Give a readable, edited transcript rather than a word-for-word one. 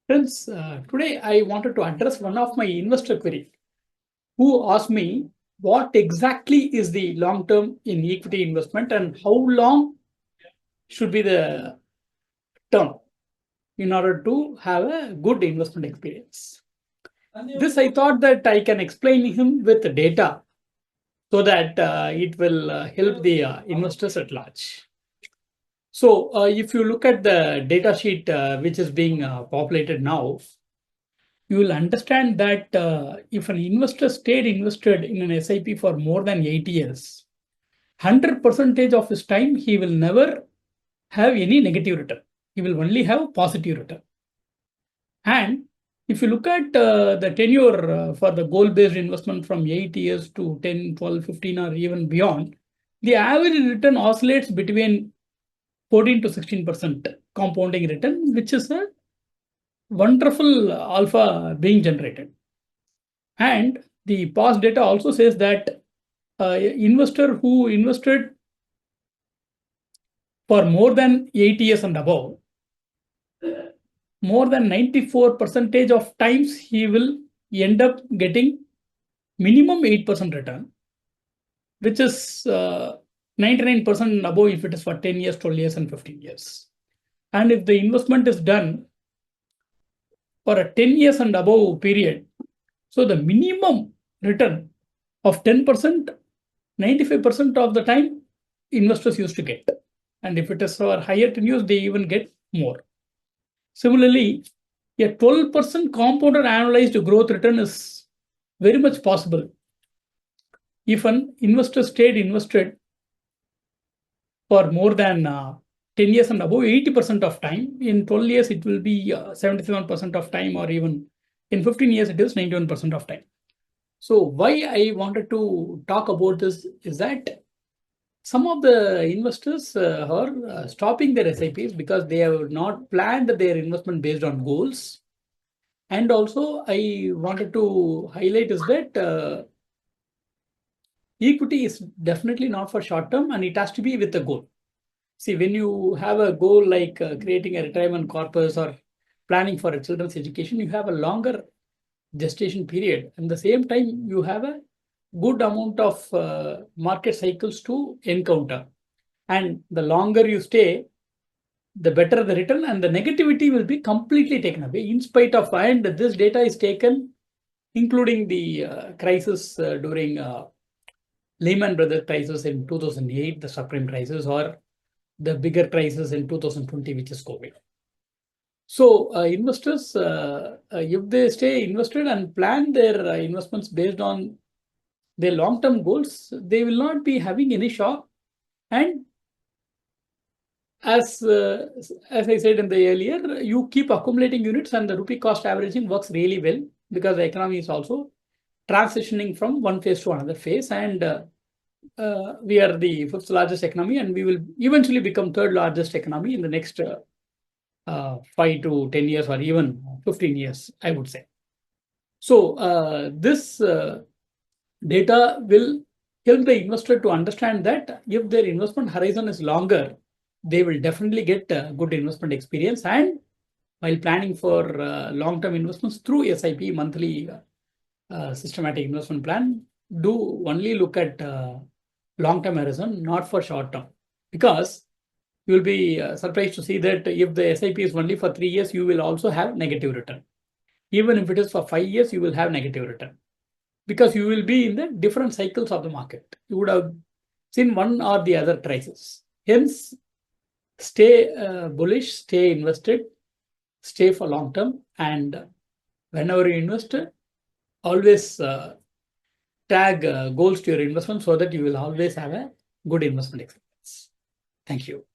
Friends, today I wanted to address one of my investor query who asked me what exactly is the long term in equity investment and how long should be the term in order to have a good investment experience. This I thought that I can explain him with data so that it will help the investors at large. So if you look at the data sheet which is being populated now, you will understand that if an investor stayed invested in an SIP for more than 8 years, 100% of his time, he will never have any negative return. He will only have positive return. And if you look at the tenure for the goal-based investment from 8 years to 10, 12, 15, or even beyond, the average return oscillates between 14 to 16% compounding return, which is a wonderful alpha being generated. And the past data also says that investor who invested for more than 8 years and above, more than 94% of times he will end up getting minimum 8% return, which is 99% above if it is for 10 years, 12 years, and 15 years. And if the investment is done for a 10 years and above period, so the minimum return of 10%, 95% of the time investors used to get. And if it is for higher tenures, they even get more. Similarly, a 12% compounded annualized growth return is very much possible. If an investor stayed invested for more than 10 years and above, 80% of time, in 12 years it will be 77% of time, or even in 15 years it is 91% of time. So why I wanted to talk about this is that some of the investors are stopping their SIPs because they have not planned their investment based on goals. And also I wanted to highlight is that equity is definitely not for short term, and it has to be with a goal. See, when you have a goal like creating a retirement corpus or planning for a children's education, you have a longer gestation period. At the same time, you have a good amount of market cycles to encounter. And the longer you stay, the better the return, and the negativity will be completely taken away in spite of, and this data is taken including the crisis during Lehman Brothers crisis in 2008, the subprime crisis, or the bigger crisis in 2020, which is COVID. So investors, if they stay invested and plan their investments based on their long-term goals, they will not be having any shock. And as I said in the earlier, you keep accumulating units, and the rupee cost averaging works really well because the economy is also transitioning from one phase to another phase. And we are the fifth largest economy, and we will eventually become third largest economy in the next 5 to 10 years, or even 15 years, I would say. So this data will help the investor to understand that if their investment horizon is longer, they will definitely get a good investment experience. And while planning for long-term investments through SIP, monthly systematic investment plan, do only look at long-term horizon, not for short-term, because you will be surprised to see that if the SIP is only for 3 years, you will also have negative return. Even if it is for 5 years, you will have negative return, because you will be in the different cycles of the market. You would have seen one or the other crisis. Hence, stay bullish, stay invested, stay for long term, and whenever you invest, always tag goals to your investment so that you will always have a good investment experience. Thank you.